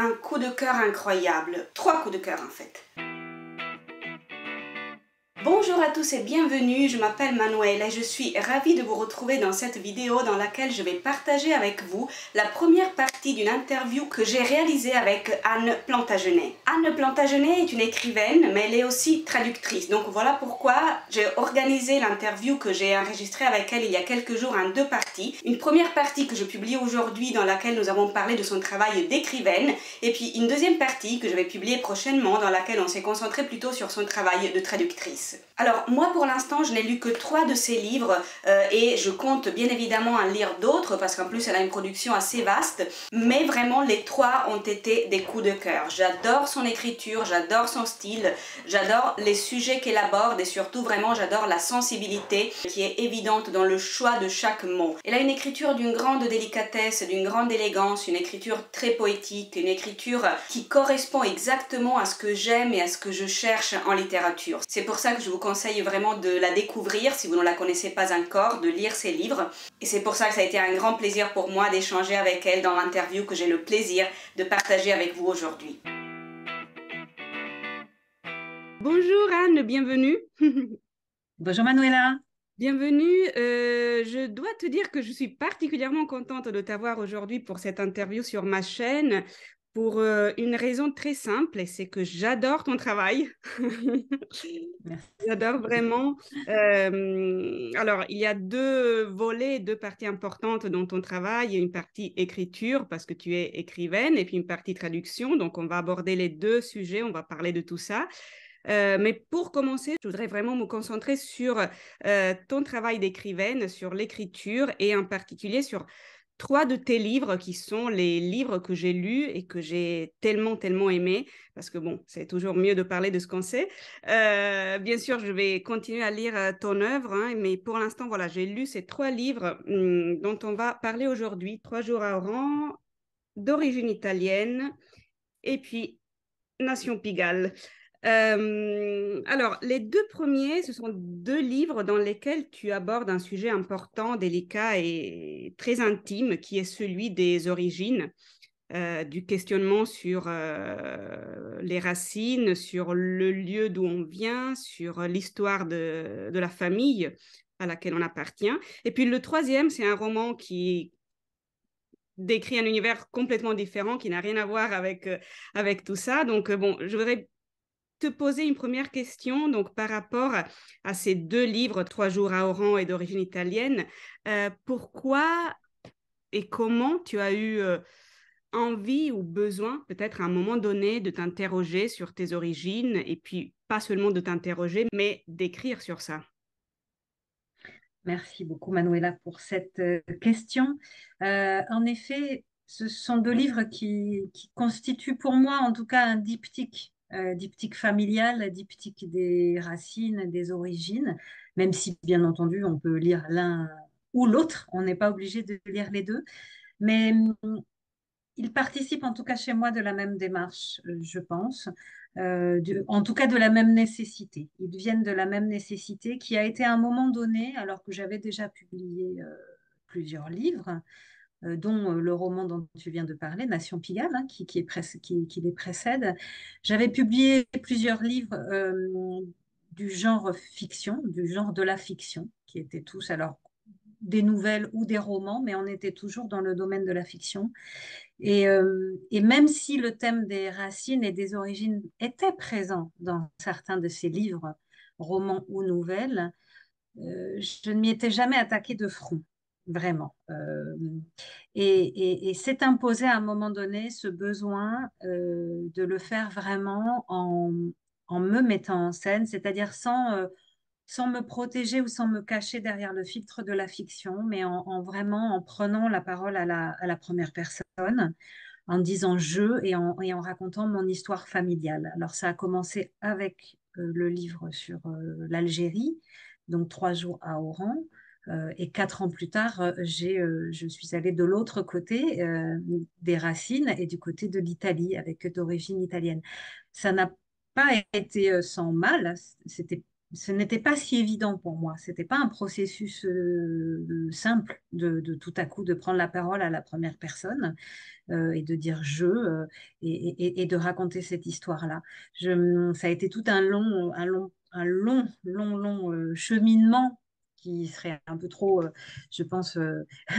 un coup de cœur incroyable. 3 coups de cœur en fait. Bonjour à tous et bienvenue, je m'appelle Manuela et je suis ravie de vous retrouver dans cette vidéo dans laquelle je vais partager avec vous la première partie d'une interview que j'ai réalisée avec Anne Plantagenet. Anne Plantagenet est une écrivaine mais elle est aussi traductrice, donc voilà pourquoi j'ai organisé l'interview que j'ai enregistrée avec elle il y a quelques jours en 2 parties. Une première partie que je publie aujourd'hui dans laquelle nous avons parlé de son travail d'écrivaine et puis une deuxième partie que je vais publier prochainement dans laquelle on s'est concentré plutôt sur son travail de traductrice. Alors moi pour l'instant je n'ai lu que 3 de ses livres et je compte bien évidemment en lire d'autres parce qu'en plus elle a une production assez vaste, mais vraiment les 3 ont été des coups de cœur. J'adore son écriture, j'adore son style, j'adore les sujets qu'elle aborde et surtout vraiment j'adore la sensibilité qui est évidente dans le choix de chaque mot. Elle a une écriture d'une grande délicatesse, d'une grande élégance, une écriture très poétique, une écriture qui correspond exactement à ce que j'aime et à ce que je cherche en littérature. C'est pour ça que je vous conseille vraiment de la découvrir si vous ne la connaissez pas encore, de lire ses livres. Et c'est pour ça que ça a été un grand plaisir pour moi d'échanger avec elle dans l'interview que j'ai le plaisir de partager avec vous aujourd'hui. Bonjour Anne, bienvenue. Bonjour Manuela. Bienvenue, je dois te dire que je suis particulièrement contente de t'avoir aujourd'hui pour cette interview sur ma chaîne pour une raison très simple et c'est que j'adore ton travail. Merci. J'adore vraiment. Alors, il y a 2 volets, 2 parties importantes dans ton travail. Il y a une partie écriture parce que tu es écrivaine et puis une partie traduction. Donc, on va aborder les 2 sujets, on va parler de tout ça. Mais pour commencer, je voudrais vraiment me concentrer sur ton travail d'écrivaine, sur l'écriture et en particulier sur 3 de tes livres qui sont les livres que j'ai lus et que j'ai tellement aimés parce que bon, c'est toujours mieux de parler de ce qu'on sait. Bien sûr, je vais continuer à lire ton œuvre, hein, mais pour l'instant, voilà, j'ai lu ces 3 livres dont on va parler aujourd'hui. 3 jours à Oran, d'origine italienne et puis Nation Pigalle. Alors, les 2 premiers, ce sont 2 livres dans lesquels tu abordes un sujet important, délicat et très intime, qui est celui des origines, du questionnement sur les racines, sur le lieu d'où on vient, sur l'histoire de la famille à laquelle on appartient. Et puis le troisième, c'est un roman qui décrit un univers complètement différent, qui n'a rien à voir avec tout ça. Donc, bon, je voudrais te poser une première question donc par rapport à ces 2 livres, 3 jours à Oran et d'origine italienne. Pourquoi et comment tu as eu envie ou besoin, peut-être à un moment donné, de t'interroger sur tes origines et puis pas seulement de t'interroger, mais d'écrire sur ça? Merci beaucoup Manuela pour cette question. En effet, ce sont 2 livres qui constituent pour moi en tout cas un diptyque familial, un diptyque des racines, des origines, même si bien entendu on peut lire l'un ou l'autre, on n'est pas obligé de lire les 2. Mais ils participent en tout cas chez moi de la même démarche, je pense, en tout cas de la même nécessité. Ils viennent de la même nécessité qui a été à un moment donné, alors que j'avais déjà publié plusieurs livres, dont le roman dont tu viens de parler, Nation Pigalle, hein, qui les précède. J'avais publié plusieurs livres du genre fiction, du genre de la fiction, qui étaient tous alors des nouvelles ou des romans, mais on était toujours dans le domaine de la fiction. Et même si le thème des racines et des origines était présent dans certains de ces livres, romans ou nouvelles, je ne m'y étais jamais attaquée de front, vraiment. Et s'est imposé à un moment donné ce besoin de le faire vraiment en me mettant en scène, c'est-à-dire sans me protéger ou sans me cacher derrière le filtre de la fiction, mais en vraiment en prenant la parole à la première personne, en disant je et en racontant mon histoire familiale. Alors ça a commencé avec le livre sur l'Algérie, donc 3 jours à Oran. Et 4 ans plus tard, je suis allée de l'autre côté des racines et du côté de l'Italie, avec d'origine italienne. Ça n'a pas été sans mal. C'était ce n'était pas si évident pour moi. C'était pas un processus simple de tout à coup de prendre la parole à la première personne et de dire et de raconter cette histoire-là. Ça a été tout un long cheminement qui serait un peu trop, je pense,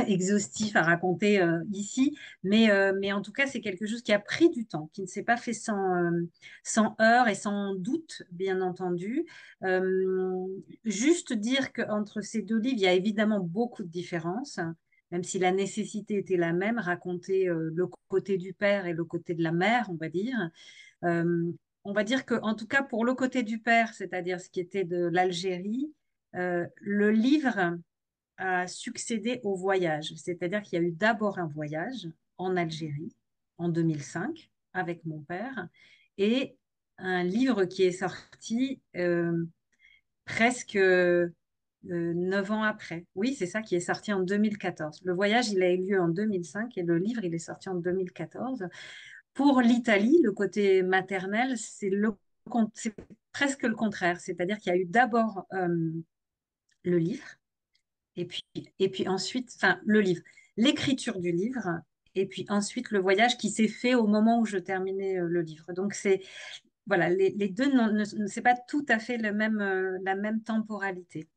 exhaustif à raconter ici. Mais en tout cas, c'est quelque chose qui a pris du temps, qui ne s'est pas fait sans heurts et sans doute, bien entendu. Euh, Juste dire qu'entre ces deux livres, il y a évidemment beaucoup de différences, même si la nécessité était la même, raconter le côté du père et le côté de la mère, on va dire. Euh, on va dire que, en tout cas, pour le côté du père, c'est-à-dire ce qui était de l'Algérie, le livre a succédé au voyage. C'est-à-dire qu'il y a eu d'abord un voyage en Algérie en 2005 avec mon père et un livre qui est sorti presque 9 ans après. Oui, c'est ça qui est sorti en 2014. Le voyage, il a eu lieu en 2005 et le livre, il est sorti en 2014. Pour l'Italie, le côté maternel, c'est presque le contraire. C'est-à-dire qu'il y a eu d'abord le livre et puis, et puis ensuite, enfin, le livre, l'écriture du livre et puis ensuite le voyage qui s'est fait au moment où je terminais le livre. Donc, voilà, les deux, c'est pas tout à fait la même temporalité.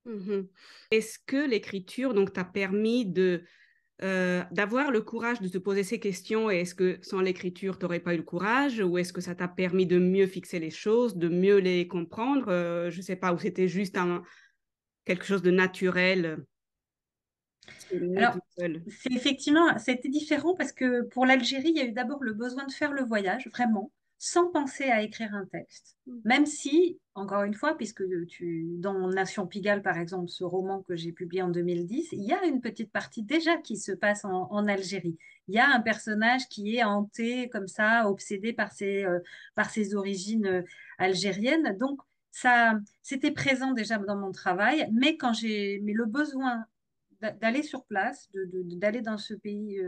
Mhm. Est-ce que l'écriture donc t'a permis de d'avoir le courage de te poser ces questions et est-ce que sans l'écriture, tu n'aurais pas eu le courage ou est-ce que ça t'a permis de mieux fixer les choses, de mieux les comprendre? Je ne sais pas, ou c'était juste quelque chose de naturel, c'est venu Alors, tout seul. c'est effectivement, c'était différent parce que pour l'Algérie, il y a eu d'abord le besoin de faire le voyage, vraiment, sans penser à écrire un texte. Même si, encore une fois, puisque dans Nation Pigalle, par exemple, ce roman que j'ai publié en 2010, il y a une petite partie déjà qui se passe en Algérie. Il y a un personnage qui est hanté comme ça, obsédé par ses origines algériennes. Donc, ça, c'était présent déjà dans mon travail, mais le besoin d'aller sur place, d'aller dans ce pays,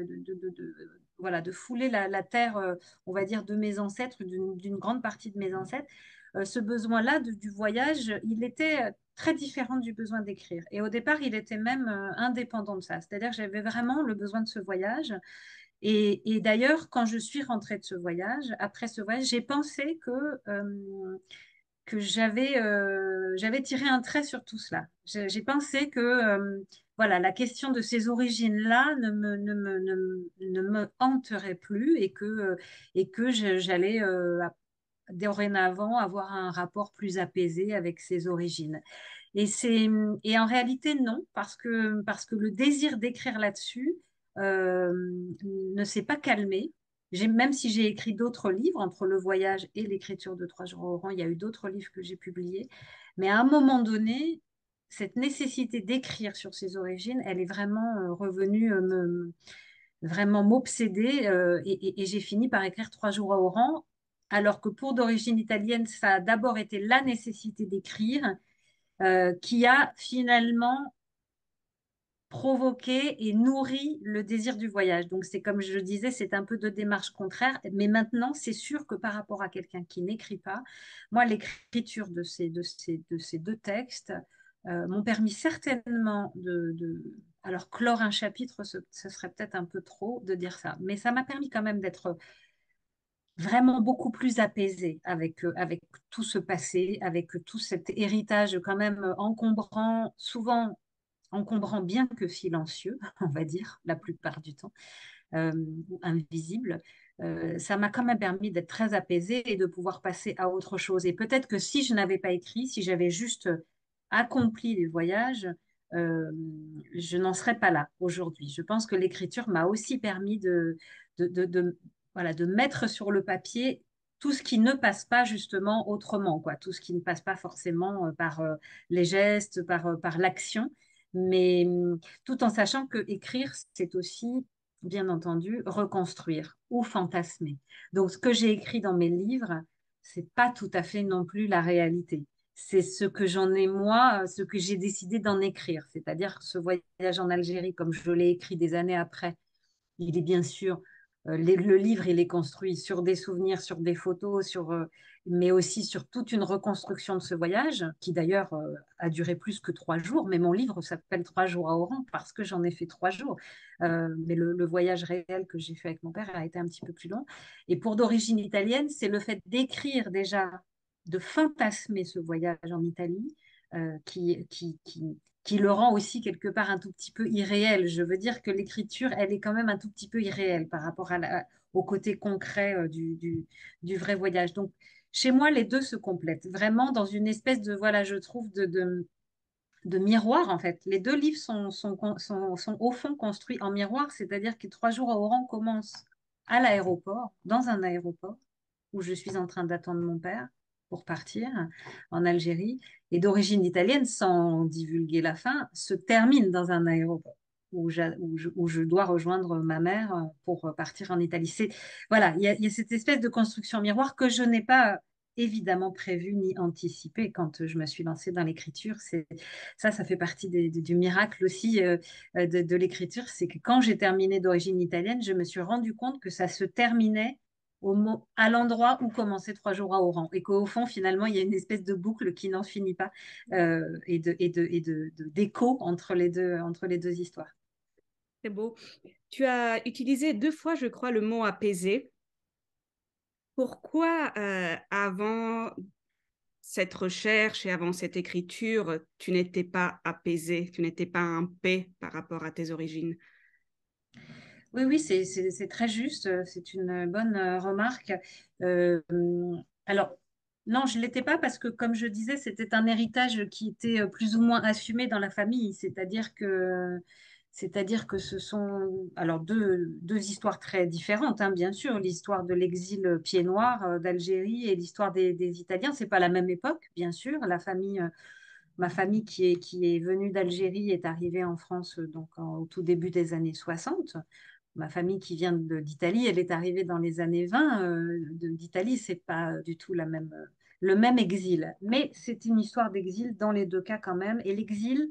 voilà, de fouler la terre, on va dire, de mes ancêtres, d'une grande partie de mes ancêtres, ce besoin-là du voyage, il était très différent du besoin d'écrire. Et au départ, il était même indépendant de ça. C'est-à-dire que j'avais vraiment le besoin de ce voyage. Et d'ailleurs, quand je suis rentrée de ce voyage, après ce voyage, j'ai pensé que j'avais tiré un trait sur tout cela. J'ai pensé que voilà, la question de ces origines-là ne me hanterait plus et que j'allais dorénavant avoir un rapport plus apaisé avec ces origines. Et, et en réalité, non, parce que le désir d'écrire là-dessus euh, ne s'est pas calmé. Même si j'ai écrit d'autres livres, entre le voyage et l'écriture de 3 jours au rang, il y a eu d'autres livres que j'ai publiés. Mais à un moment donné, cette nécessité d'écrire sur ses origines, elle est vraiment revenue vraiment m'obséder et j'ai fini par écrire 3 jours au rang, alors que pour d'origine italienne, ça a d'abord été la nécessité d'écrire qui a finalement provoqué et nourri le désir du voyage. Donc c'est comme je le disais, c'est un peu de démarche contraire, mais maintenant c'est sûr que par rapport à quelqu'un qui n'écrit pas, moi l'écriture de ces deux textes m'ont permis certainement alors clore un chapitre, ce serait peut-être un peu trop de dire ça, mais ça m'a permis quand même d'être vraiment beaucoup plus apaisée avec tout ce passé, avec tout cet héritage quand même encombrant, souvent encombrant bien que silencieux, on va dire, la plupart du temps, invisible. Ça m'a quand même permis d'être très apaisée et de pouvoir passer à autre chose. Et peut-être que si je n'avais pas écrit, si j'avais juste accompli les voyages, euh, je n'en serais pas là aujourd'hui. Je pense que l'écriture m'a aussi permis voilà, de mettre sur le papier tout ce qui ne passe pas justement autrement, quoi, tout ce qui ne passe pas forcément par les gestes, par l'action, mais tout en sachant que écrire, c'est aussi, bien entendu, reconstruire ou fantasmer. Donc, ce que j'ai écrit dans mes livres, c'est pas tout à fait non plus la réalité. C'est ce que j'en ai moi, ce que j'ai décidé d'en écrire. C'est-à-dire ce voyage en Algérie, comme je l'ai écrit des années après, il est bien sûr Le livre, il est construit sur des souvenirs, sur des photos, mais aussi sur toute une reconstruction de ce voyage, qui d'ailleurs a duré plus que 3 jours. Mais mon livre s'appelle 3 jours à Oran parce que j'en ai fait 3 jours. Mais le voyage réel que j'ai fait avec mon père a été un petit peu plus long. Et pour d'origine italienne, c'est le fait d'écrire déjà, de fantasmer ce voyage en Italie, qui le rend aussi quelque part un tout petit peu irréel. Je veux dire que l'écriture, elle est quand même un tout petit peu irréelle par rapport au côté concret du vrai voyage. Donc, chez moi, les deux se complètent vraiment dans une espèce de, voilà, je trouve, de miroir, en fait. Les deux livres sont au fond construits en miroir, c'est-à-dire que 3 jours à Oran commencent à l'aéroport, dans un aéroport, où je suis en train d'attendre mon père pour partir en Algérie, et d'origine italienne, sans divulguer la fin, se termine dans un aéroport où je dois rejoindre ma mère pour partir en Italie. Voilà, il y a cette espèce de construction miroir que je n'ai pas évidemment prévu ni anticipé quand je me suis lancée dans l'écriture. Ça fait partie du miracle aussi de l'écriture, c'est que quand j'ai terminé d'origine italienne, je me suis rendu compte que ça se terminait à l'endroit où commençait 3 jours à Oran. Et qu'au fond, finalement, il y a une espèce de boucle qui n'en finit pas d'écho entre les deux histoires. C'est beau. Tu as utilisé 2 fois, je crois, le mot apaiser. Pourquoi, avant cette recherche et avant cette écriture, tu n'étais pas apaisé, tu n'étais pas en paix par rapport à tes origines? Oui, oui, c'est très juste. C'est une bonne remarque. Euh, alors, non, je ne l'étais pas parce que, comme je disais, c'était un héritage qui était plus ou moins assumé dans la famille. C'est-à-dire que ce sont alors deux histoires très différentes, hein, bien sûr. L'histoire de l'exil pied noir d'Algérie et l'histoire des Italiens. C'est pas la même époque, bien sûr. Ma famille qui est venue d'Algérie est arrivée en France donc au tout début des années 60. Ma famille qui vient d'Italie, elle est arrivée dans les années 20 d'Italie. C'est pas du tout le même exil. Mais c'est une histoire d'exil dans les deux cas quand même. Et l'exil,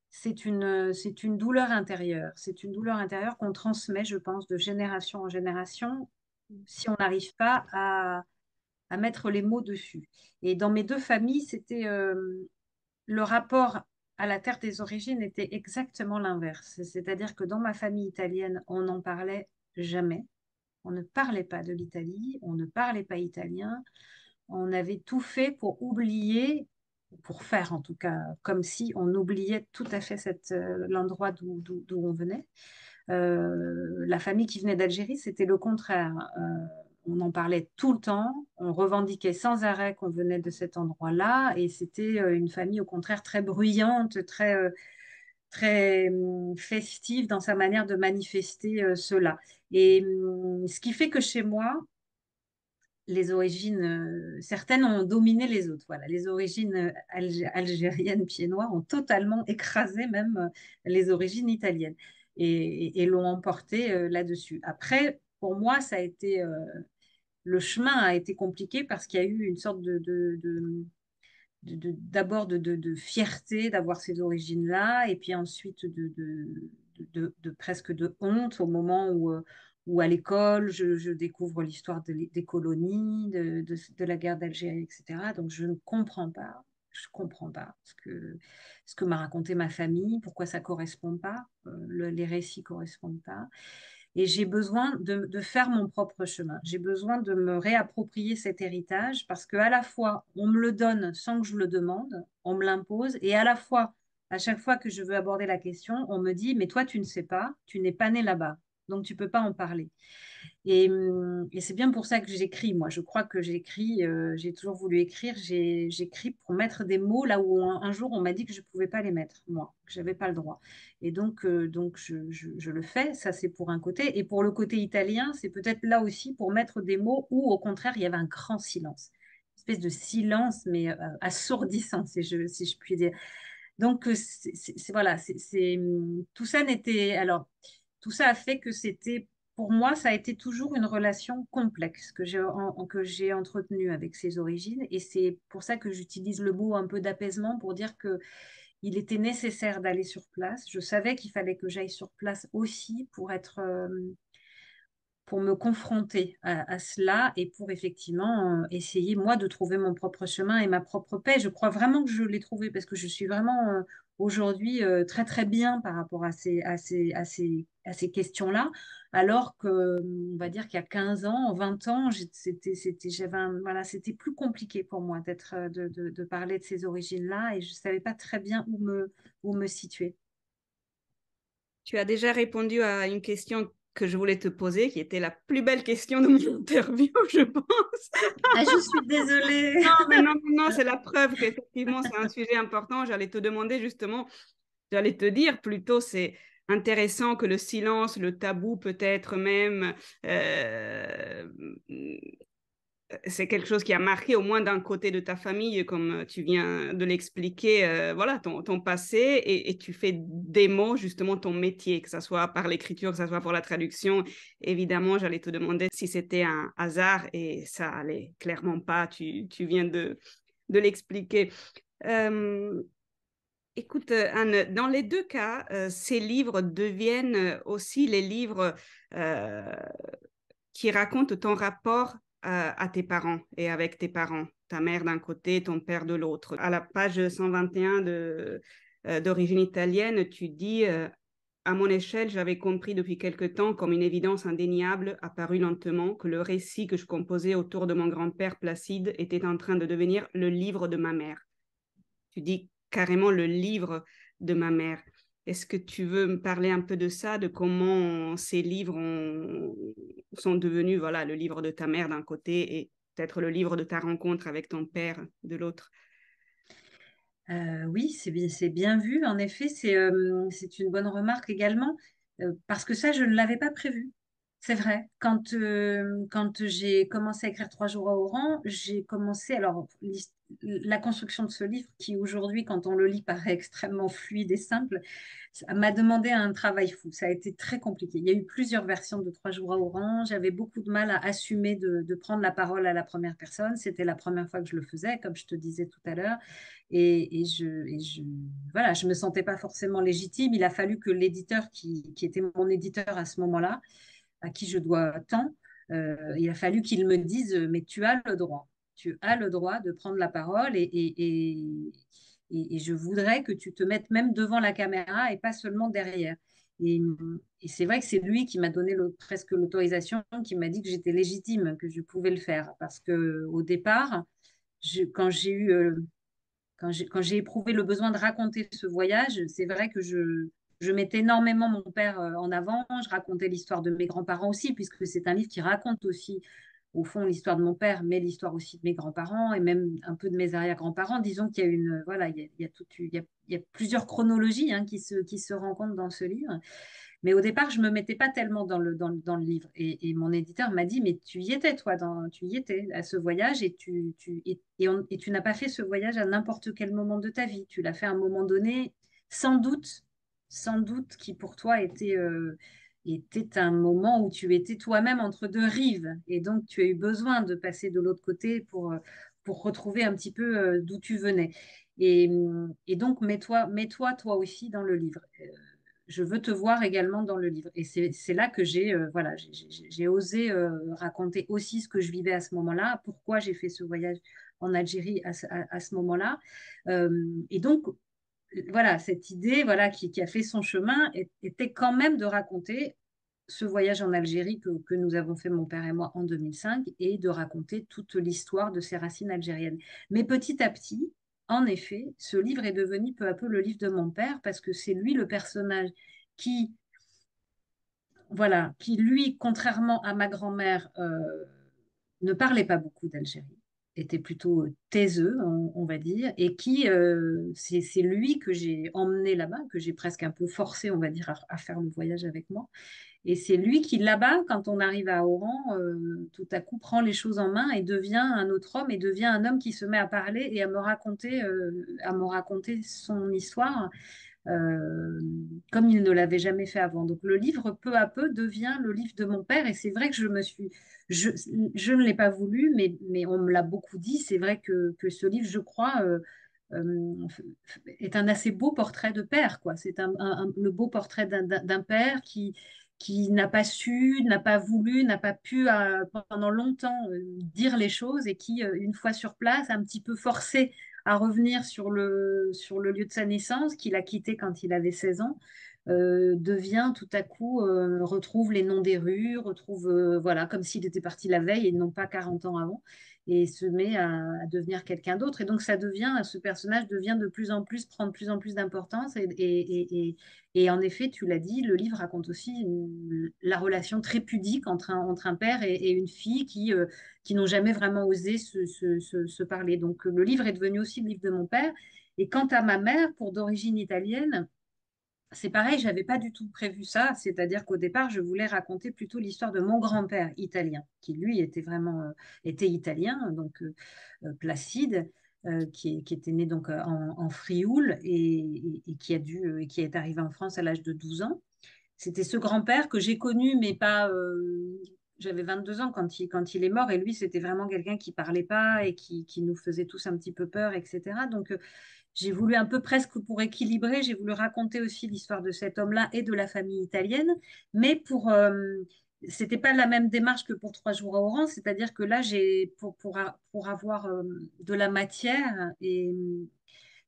c'est une douleur intérieure. C'est une douleur intérieure qu'on transmet, je pense, de génération en génération si on n'arrive pas à mettre les mots dessus. Et dans mes deux familles, c'était le rapport à la terre des origines était exactement l'inverse. C'est-à-dire que dans ma famille italienne, on n'en parlait jamais. On ne parlait pas de l'Italie, on ne parlait pas italien. On avait tout fait pour oublier, pour faire en tout cas, comme si on oubliait tout à fait l'endroit d'où on venait. La famille qui venait d'Algérie, c'était le contraire. On en parlait tout le temps, on revendiquait sans arrêt qu'on venait de cet endroit-là, et c'était une famille au contraire très bruyante, très festive dans sa manière de manifester cela. Et ce qui fait que chez moi, les origines, certaines ont dominé les autres. Voilà, les origines algériennes, pieds noirs, ont totalement écrasé même les origines italiennes et l'ont emporté là-dessus. Après, pour moi, le chemin a été compliqué parce qu'il y a eu une sorte d'abord de fierté d'avoir ces origines-là, et puis ensuite presque de honte au moment où à l'école, je découvre l'histoire des colonies, de la guerre d'Algérie, etc. Donc je ne comprends pas. Je comprends pas ce que m'a raconté ma famille, pourquoi ça correspond pas, les récits correspondent pas. Et j'ai besoin de faire mon propre chemin. J'ai besoin de me réapproprier cet héritage parce qu'à la fois, on me le donne sans que je le demande, on me l'impose, et à la fois, à chaque fois que je veux aborder la question, on me dit, mais toi, tu ne sais pas, tu n'es pas né là-bas, donc tu peux pas en parler. Et c'est bien pour ça que j'écris. Moi, je crois que j'écris, j'ai toujours voulu écrire. J'écris pour mettre des mots là où un jour on m'a dit que je ne pouvais pas les mettre, moi, que je n'avais pas le droit. Et donc je le fais. Ça, c'est pour un côté. Et pour le côté italien, c'est peut-être là aussi pour mettre des mots où, au contraire, il y avait un grand silence. Une espèce de silence, mais assourdissant, si je puis dire. Donc, voilà, tout ça n'était. Alors, tout ça a fait que pour moi, ça a été toujours une relation complexe que j'ai entretenue avec ses origines. Et c'est pour ça que j'utilise le mot un peu d'apaisement pour dire que il était nécessaire d'aller sur place. Je savais qu'il fallait que j'aille sur place aussi pour me confronter à cela et pour effectivement essayer, moi, de trouver mon propre chemin et ma propre paix. Je crois vraiment que je l'ai trouvé parce que je suis vraiment aujourd'hui très, très bien par rapport à ces questions-là. Alors que, on va dire qu'il y a 15 ans, 20 ans, voilà, c'était plus compliqué pour moi de parler de ces origines-là et je ne savais pas très bien où me situer. Tu as déjà répondu à une question que je voulais te poser, qui était la plus belle question de mon interview, je pense. Ah, je suis désolée. Non, mais non, non, non, c'est la preuve qu'effectivement, c'est un sujet important. J'allais te demander justement, j'allais te dire plutôt, c'est intéressant que le silence, le tabou peut-être même, euh, c'est quelque chose qui a marqué au moins d'un côté de ta famille, comme tu viens de l'expliquer, voilà, ton passé, et tu fais des mots, justement, ton métier, que ce soit par l'écriture, que ce soit pour la traduction. Évidemment, j'allais te demander si c'était un hasard, et ça allait clairement pas, tu viens de l'expliquer. Euh, Écoute, Anne, dans les deux cas, ces livres deviennent aussi les livres euh, qui racontent ton rapport à tes parents et avec tes parents, ta mère d'un côté, ton père de l'autre. À la page 121 d'origine italienne, tu dis à mon échelle, j'avais compris depuis quelque temps, comme une évidence indéniable, apparue lentement, que le récit que je composais autour de mon grand-père Placide était en train de devenir le livre de ma mère. Tu dis carrément le livre de ma mère. Est-ce que tu veux me parler un peu de ça, de comment ces livres sont devenus, voilà, le livre de ta mère d'un côté et peut-être le livre de ta rencontre avec ton père de l'autre? Oui, c'est bien vu. En effet, c'est une bonne remarque également, parce que ça, je ne l'avais pas prévu. C'est vrai. Quand j'ai commencé à écrire Trois jours à Oran, j'ai commencé. Alors, la construction de ce livre, qui aujourd'hui, quand on le lit, paraît extrêmement fluide et simple, ça m'a demandé un travail fou. Ça a été très compliqué. Il y a eu plusieurs versions de Trois jours à Oran. J'avais beaucoup de mal à assumer de prendre la parole à la première personne. C'était la première fois que je le faisais, comme je te disais tout à l'heure. Voilà, je me sentais pas forcément légitime. Il a fallu que l'éditeur qui était mon éditeur à ce moment-là, à qui je dois tant, il a fallu qu'il me dise, mais tu as le droit. Tu as le droit de prendre la parole et je voudrais que tu te mettes même devant la caméra et pas seulement derrière. Et, et c'est vrai que c'est lui qui m'a donné presque l'autorisation, qui m'a dit que j'étais légitime, que je pouvais le faire. Parce que au départ, quand j'ai eu quand j'ai éprouvé le besoin de raconter ce voyage, c'est vrai que je mettais énormément mon père en avant. Je racontais l'histoire de mes grands-parents aussi, puisque c'est un livre qui raconte aussi, au fond, l'histoire de mon père, mais l'histoire aussi de mes grands-parents et même un peu de mes arrière-grands-parents. Disons qu'il y a une, voilà, il y a plusieurs chronologies hein, qui se rencontrent dans ce livre. Mais au départ, je ne me mettais pas tellement dans le livre. Et mon éditeur m'a dit, mais tu y étais, toi, tu y étais à ce voyage et tu n'as pas fait ce voyage à n'importe quel moment de ta vie. Tu l'as fait à un moment donné, sans doute, sans doute, qui pour toi était un moment où tu étais toi-même entre deux rives. Et donc, tu as eu besoin de passer de l'autre côté pour retrouver un petit peu d'où tu venais. Et, et donc, mets-toi toi aussi dans le livre. Je veux te voir également dans le livre. Et c'est là que voilà, j'ai osé raconter aussi ce que je vivais à ce moment-là, pourquoi j'ai fait ce voyage en Algérie à ce moment-là. Et donc, voilà, cette idée voilà, qui a fait son chemin était quand même de raconter ce voyage en Algérie que nous avons fait, mon père et moi, en 2005, et de raconter toute l'histoire de ses racines algériennes. Mais petit à petit, en effet, ce livre est devenu peu à peu le livre de mon père, parce que c'est lui le personnage qui, voilà, qui lui, contrairement à ma grand-mère, ne parlait pas beaucoup d'Algérie, était plutôt taiseux, on va dire, et c'est lui que j'ai emmené là-bas, que j'ai presque un peu forcé, on va dire, à faire le voyage avec moi. Et c'est lui qui, là-bas, quand on arrive à Oran, tout à coup prend les choses en main et devient un autre homme et devient un homme qui se met à parler et à me raconter son histoire euh, comme il ne l'avait jamais fait avant. Donc le livre, peu à peu, devient le livre de mon père. Et c'est vrai que je, je ne l'ai pas voulu, mais on me l'a beaucoup dit. C'est vrai que ce livre, je crois, euh, est un assez beau portrait de père, quoi. C'est le beau portrait d'un père qui n'a pas su, n'a pas voulu, n'a pas pu pendant longtemps dire les choses et qui, une fois sur place, a un petit peu forcé à revenir sur le lieu de sa naissance, qu'il a quitté quand il avait 16 ans, devient tout à coup, retrouve les noms des rues, retrouve, voilà, comme s'il était parti la veille et non pas 40 ans avant, et se met à devenir quelqu'un d'autre. Et donc, ce personnage devient de plus en plus, prend de plus en plus d'importance et en effet, tu l'as dit, le livre raconte aussi la relation très pudique entre un père et une fille qui n'ont jamais vraiment osé se parler. Donc, le livre est devenu aussi le livre de mon père. Et quant à ma mère, pour d'origine italienne, c'est pareil, je n'avais pas du tout prévu ça. C'est-à-dire qu'au départ, je voulais raconter plutôt l'histoire de mon grand-père italien, qui lui était vraiment était italien, donc Placide, qui était né donc en Frioul et qui a qui est arrivé en France à l'âge de 12 ans. C'était ce grand-père que j'ai connu, mais pas. J'avais 22 ans quand il est mort, et lui, c'était vraiment quelqu'un qui parlait pas et qui nous faisait tous un petit peu peur, etc. Donc, j'ai voulu un peu presque pour équilibrer, j'ai voulu raconter aussi l'histoire de cet homme-là et de la famille italienne, mais c'était pas la même démarche que pour Trois jours à Oran, c'est-à-dire que là, pour avoir de la matière et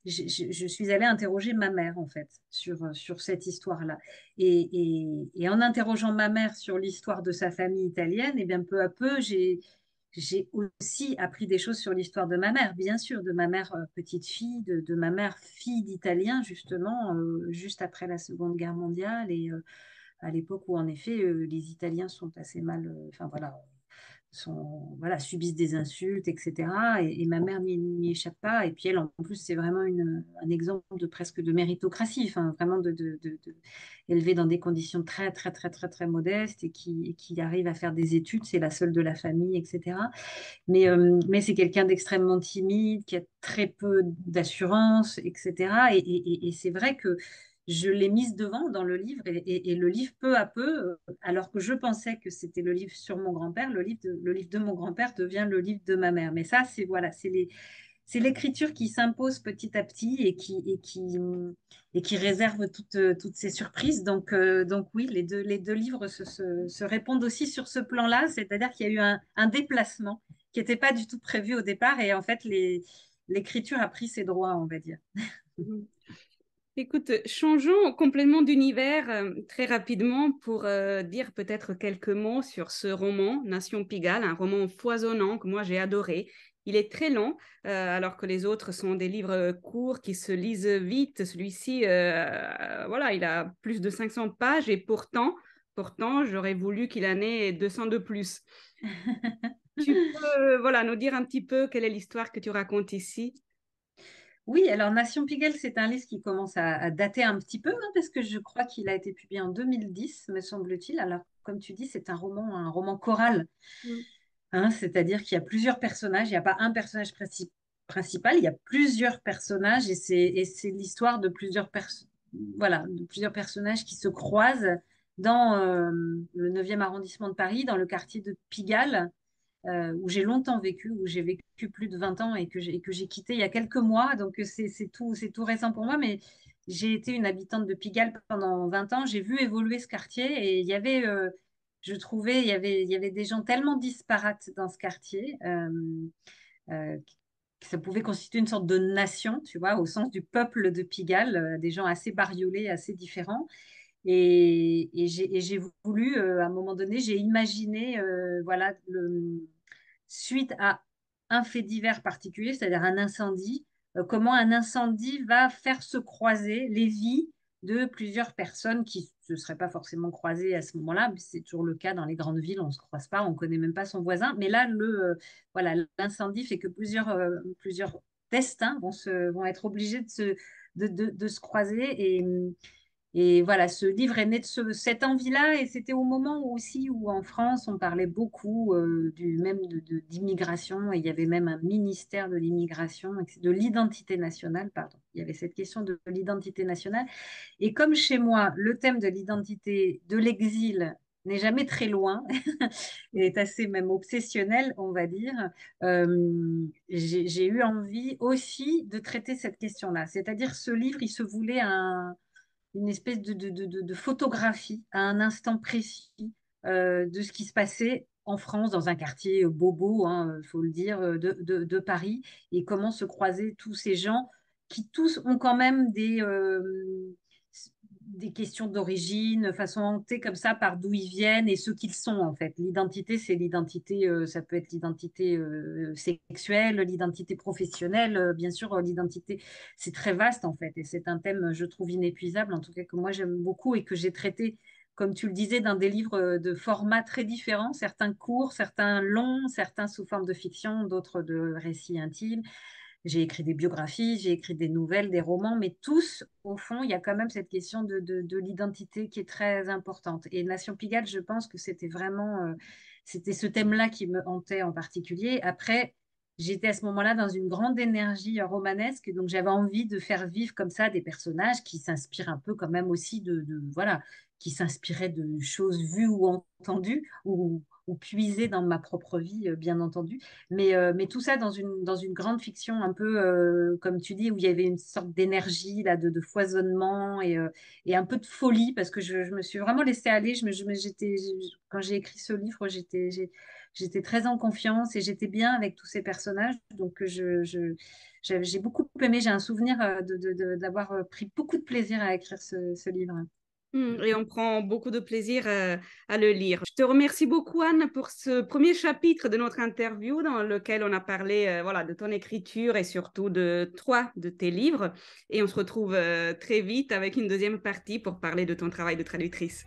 je suis allée interroger ma mère, en fait, sur cette histoire-là. Et en interrogeant ma mère sur l'histoire de sa famille italienne, et bien peu à peu, j'ai aussi appris des choses sur l'histoire de ma mère, bien sûr, de ma mère petite fille, de ma mère fille d'Italien, justement, juste après la Seconde Guerre mondiale, et à l'époque où, en effet, les Italiens sont assez mal, enfin voilà, voilà, subissent des insultes, etc. Et ma mère n'y échappe pas. Et puis elle, en plus, c'est vraiment un exemple de presque de méritocratie, enfin, vraiment élevée dans des conditions très, très, très, très, très modestes et qui arrive à faire des études. C'est la seule de la famille, etc. Mais c'est quelqu'un d'extrêmement timide, qui a très peu d'assurance, etc. Et c'est vrai que je l'ai mise devant dans le livre et le livre, peu à peu, alors que je pensais que c'était le livre sur mon grand-père, le livre de mon grand-père devient le livre de ma mère. Mais ça, c'est voilà, c'est l'écriture qui s'impose petit à petit et qui réserve toutes ces surprises. Donc oui, les deux livres se répondent aussi sur ce plan-là, c'est-à-dire qu'il y a eu un déplacement qui n'était pas du tout prévu au départ et en fait, l'écriture a pris ses droits, on va dire. Mhm. Écoute, changeons complètement d'univers très rapidement pour dire peut-être quelques mots sur ce roman, Nation Pigalle, un roman foisonnant que moi j'ai adoré. Il est très lent, alors que les autres sont des livres courts qui se lisent vite. Celui-ci, voilà, il a plus de 500 pages et pourtant, j'aurais voulu qu'il en ait 200 de plus. Tu peux, voilà, nous dire un petit peu quelle est l'histoire que tu racontes ici? Oui, alors Nation Pigalle, c'est un livre qui commence à dater un petit peu, hein, parce que je crois qu'il a été publié en 2010, me semble-t-il. Alors, comme tu dis, c'est un roman choral, Mm. hein, c'est-à-dire qu'il y a plusieurs personnages, il n'y a pas un personnage principal, il y a plusieurs personnages et c'est l'histoire de voilà, de plusieurs personnages qui se croisent dans le 9e arrondissement de Paris, dans le quartier de Pigalle, où j'ai longtemps vécu, où j'ai vécu plus de 20 ans et que j'ai quitté il y a quelques mois. Donc, c'est tout récent pour moi, mais j'ai été une habitante de Pigalle pendant 20 ans. J'ai vu évoluer ce quartier et il y avait, je trouvais, il y avait des gens tellement disparates dans ce quartier. Euh, que ça pouvait constituer une sorte de nation, tu vois, au sens du peuple de Pigalle, des gens assez bariolés, assez différents. Et j'ai voulu, à un moment donné, j'ai imaginé, voilà, suite à un fait divers particulier, c'est-à-dire un incendie, comment un incendie va faire se croiser les vies de plusieurs personnes qui ne se seraient pas forcément croisées à ce moment-là. Mais c'est toujours le cas dans les grandes villes, on ne se croise pas, on ne connaît même pas son voisin. Mais là, voilà, l'incendie fait que plusieurs destins vont être obligés de se croiser. Et voilà, ce livre est né de cette envie-là, et c'était au moment aussi où en France, on parlait beaucoup même d'immigration, et il y avait même un ministère de l'immigration, de l'identité nationale, pardon. Il y avait cette question de l'identité nationale. Et comme chez moi, le thème de l'identité, de l'exil, n'est jamais très loin, et est assez même obsessionnel, on va dire, j'ai eu envie aussi de traiter cette question-là. C'est-à-dire, ce livre, il se voulait une espèce de photographie à un instant précis de ce qui se passait en France, dans un quartier bobo, hein, faut le dire, de Paris, et comment se croisaient tous ces gens qui tous ont quand même des questions d'origine, façon hantée comme ça par d'où ils viennent et ce qu'ils sont en fait. L'identité, c'est l'identité, ça peut être l'identité sexuelle, l'identité professionnelle, bien sûr, l'identité, c'est très vaste en fait et c'est un thème, je trouve, inépuisable, en tout cas que moi j'aime beaucoup et que j'ai traité, comme tu le disais, dans des livres de formats très différents, certains courts, certains longs, certains sous forme de fiction, d'autres de récits intimes. J'ai écrit des biographies, j'ai écrit des nouvelles, des romans, mais tous, au fond, il y a quand même cette question de l'identité qui est très importante. Et Nation Pigalle, je pense que c'était vraiment, c'était ce thème-là qui me hantait en particulier. Après, j'étais à ce moment-là dans une grande énergie romanesque, donc j'avais envie de faire vivre comme ça des personnages qui s'inspirent un peu quand même aussi voilà, qui s'inspiraient de choses vues ou entendues, ou puisées dans ma propre vie, bien entendu. Mais tout ça dans une grande fiction un peu, comme tu dis, où il y avait une sorte d'énergie, là, de foisonnement et un peu de folie, parce que je me suis vraiment laissée aller. Quand j'ai écrit ce livre, j'étais très en confiance et j'étais bien avec tous ces personnages. Donc, j'ai beaucoup aimé. J'ai un souvenir d'avoir pris beaucoup de plaisir à écrire ce livre. Et on prend beaucoup de plaisir à le lire. Je te remercie beaucoup, Anne, pour ce premier chapitre de notre interview dans lequel on a parlé voilà, de ton écriture et surtout de toi, de tes livres. Et on se retrouve très vite avec une deuxième partie pour parler de ton travail de traductrice.